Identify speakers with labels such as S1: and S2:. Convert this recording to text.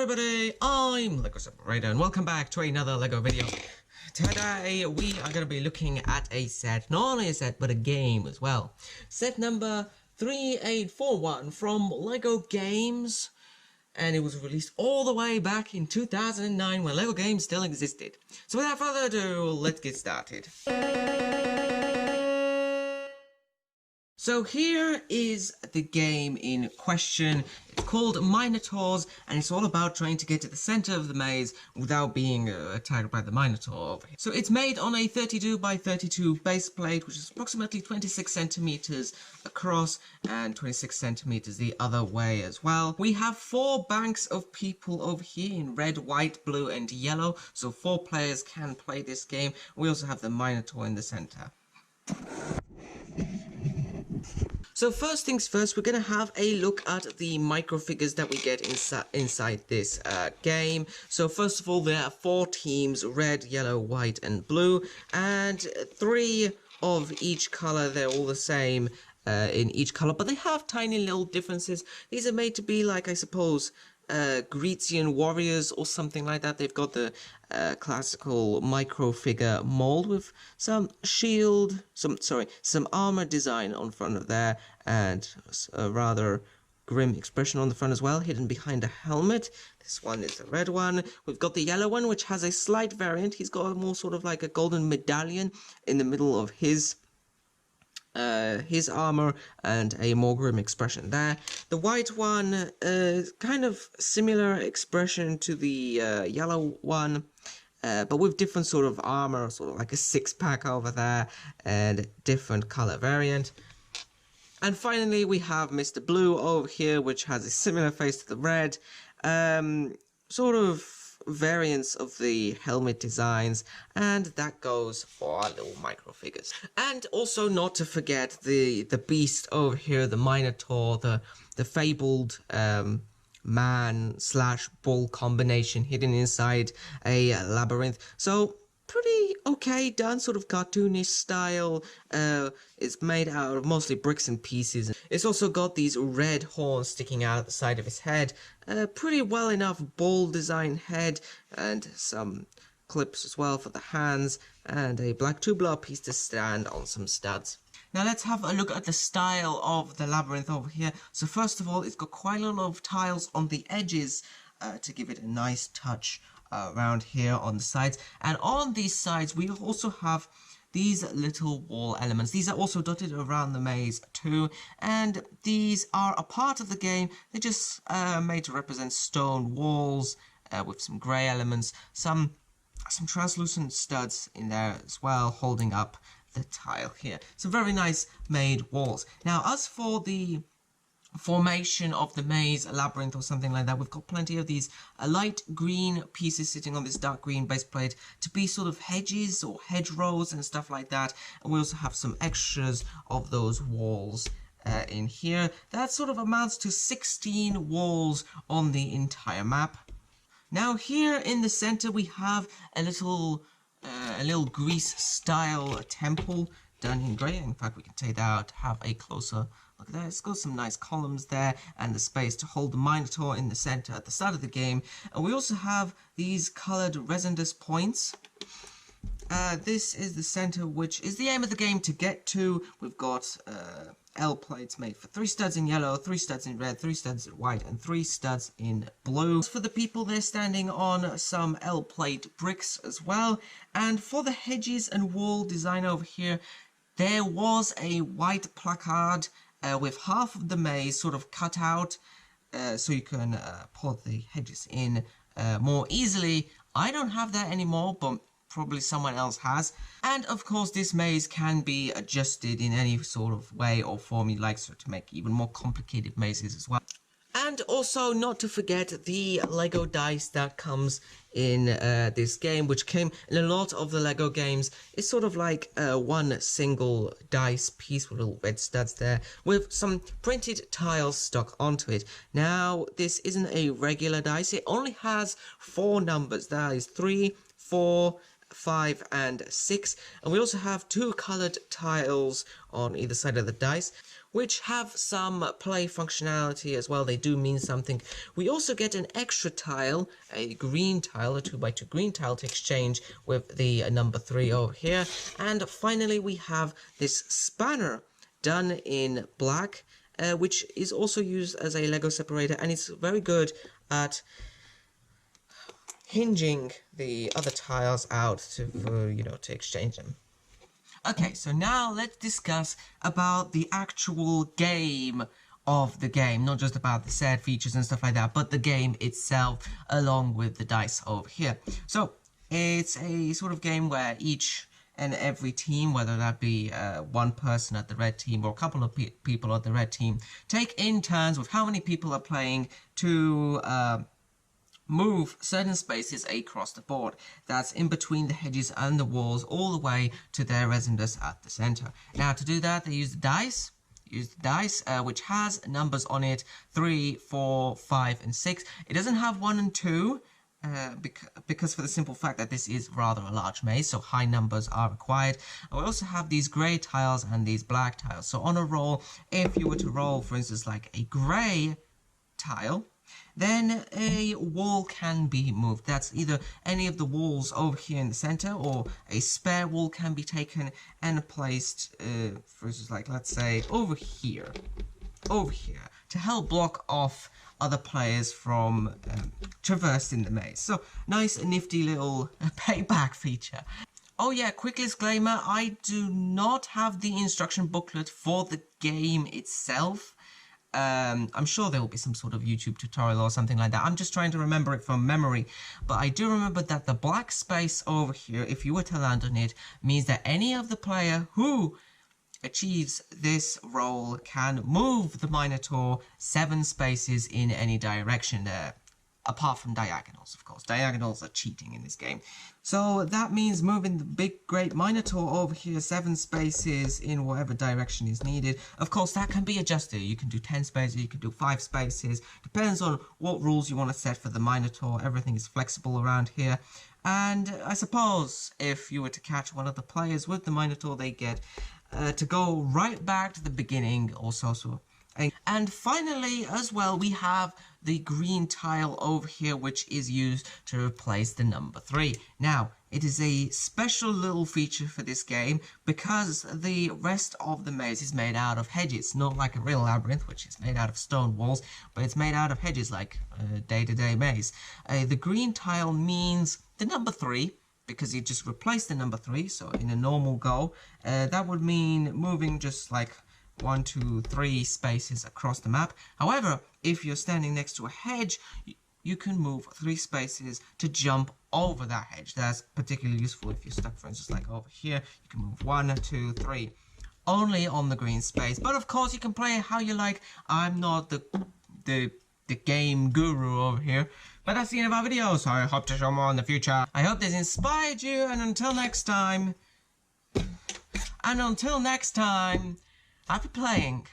S1: everybody, I'm Lego Separator and welcome back to another Lego video. Today we are going to be looking at a set, not only a set but a game as well. Set number 3841 from Lego Games, and it was released all the way back in 2009 when Lego Games still existed. So without further ado, let's get started. So here is the game in question. It's called Minotaurus, and it's all about trying to get to the center of the maze without being attacked by the Minotaur over here. So it's made on a 32 by 32 base plate, which is approximately 26 centimeters across and 26 centimeters the other way as well. We have 4 banks of people over here in red, white, blue, and yellow, so 4 players can play this game. We also have the Minotaur in the center. So first things first, we're going to have a look at the micro figures that we get inside this game. So first of all, there are 4 teams, red, yellow, white, and blue, and 3 of each color. They're all the same in each color, but they have tiny little differences. These are made to be like, I suppose, Grecian warriors or something like that. They've got the classical micro figure mold with some shield, some armor design on front of there, and a rather grim expression on the front as well, hidden behind a helmet. This one is the red one. We've got the yellow one, which has a slight variant. He's got more sort of like a golden medallion in the middle of his armor and a more grim expression there. The white one, kind of similar expression to the yellow one, but with different sort of armor, sort of like a 6-pack over there, and different color variant. And finally we have Mr. Blue over here, which has a similar face to the red, sort of variants of the helmet designs, and that goes for our little micro figures. And also not to forget the beast over here, the Minotaur, the fabled man slash bull combination hidden inside a labyrinth. So pretty okay done, sort of cartoonish style. It's made out of mostly bricks and pieces. It's also got these red horns sticking out at the side of his head. Pretty well enough ball design head, and some clips as well for the hands, and a black tubular piece to stand on some studs. Now let's have a look at the style of the labyrinth over here. So first of all, it's got quite a lot of tiles on the edges to give it a nice touch around here on the sides. And on these sides we also have these little wall elements. These are also dotted around the maze too, and these are a part of the game. They're just made to represent stone walls with some grey elements, some translucent studs in there as well, holding up the tile here. So very nice made walls. Now as for the formation of the maze, a labyrinth or something like that, we've got plenty of these light green pieces sitting on this dark green base plate to be sort of hedges or hedgerows and stuff like that. And we also have some extras of those walls in here. That sort of amounts to 16 walls on the entire map. Now here in the center we have a little Greece style temple done in grey. In fact, we can take that out to have a closer look at that. It's got some nice columns there and the space to hold the Minotaur in the center at the start of the game. And we also have these colored resonance points. This is the center, which is the aim of the game to get to. We've got L plates made for 3 studs in yellow, 3 studs in red, 3 studs in white, and 3 studs in blue. For the people, they're standing on some L plate bricks as well. And for the hedges and wall design over here, there was a white placard with half of the maze sort of cut out, so you can put the hedges in more easily. I don't have that anymore, but probably someone else has. And of course this maze can be adjusted in any sort of way or form you like, so to make even more complicated mazes as well. And also not to forget the Lego dice that comes in this game, which came in a lot of the Lego games. It's sort of like one single dice piece with little red studs there, with some printed tiles stuck onto it. Now this isn't a regular dice, it only has 4 numbers. That is 3, 4, 5, and 6. And we also have 2 colored tiles on either side of the dice, which have some play functionality as well. They do mean something. We also get an extra tile, a green tile, a 2x2 green tile to exchange with the number 3 over here. And finally, we have this spanner done in black, which is also used as a Lego separator, and it's very good at hinging the other tiles out to exchange them. Okay, so now let's discuss about the actual game of the game, not just about the set features and stuff like that, but the game itself along with the dice over here. So it's a sort of game where each and every team, whether that be one person at the red team or a couple of people at the red team, take in turns with how many people are playing to move certain spaces across the board. That's in between the hedges and the walls, all the way to their residence at the center. Now, to do that, they use the dice. Which has numbers on it: 3, 4, 5, and 6. It doesn't have 1 and 2. Because for the simple fact that this is rather a large maze, so high numbers are required. And we also have these grey tiles and these black tiles. So on a roll, if you were to roll, for instance, like a grey tile, then a wall can be moved. That's either any of the walls over here in the center, or a spare wall can be taken and placed, for instance, like, let's say, over here, to help block off other players from traversing the maze. So, nice nifty little payback feature. Oh yeah, quick disclaimer, I do not have the instruction booklet for the game itself. I'm sure there will be some sort of YouTube tutorial or something like that. I'm just trying to remember it from memory. But I do remember that the black space over here, if you were to land on it, means that any of the player who achieves this roll can move the Minotaur 7 spaces in any direction there. Apart from diagonals, of course. Diagonals are cheating in this game. So that means moving the big, great Minotaur over here 7 spaces in whatever direction is needed. Of course, that can be adjusted. You can do 10 spaces, you can do 5 spaces. Depends on what rules you want to set for the Minotaur. Everything is flexible around here. And I suppose if you were to catch one of the players with the Minotaur, they get to go right back to the beginning also. And finally, as well, we have the green tile over here, which is used to replace the number 3. Now, it is a special little feature for this game because the rest of the maze is made out of hedges, not like a real labyrinth, which is made out of stone walls, but it's made out of hedges like a day-to-day maze. The green tile means the number 3, because you just replaced the number 3, so in a normal go, that would mean moving just like 1, 2, 3 spaces across the map. However, if you're standing next to a hedge, you can move 3 spaces to jump over that hedge. That's particularly useful if you're stuck, for instance, like over here. You can move 1, 2, 3, only on the green space. But of course, you can play it how you like. I'm not the game guru over here. But that's the end of our video, so I hope to show more in the future. I hope this inspired you, and until next time, happy playing.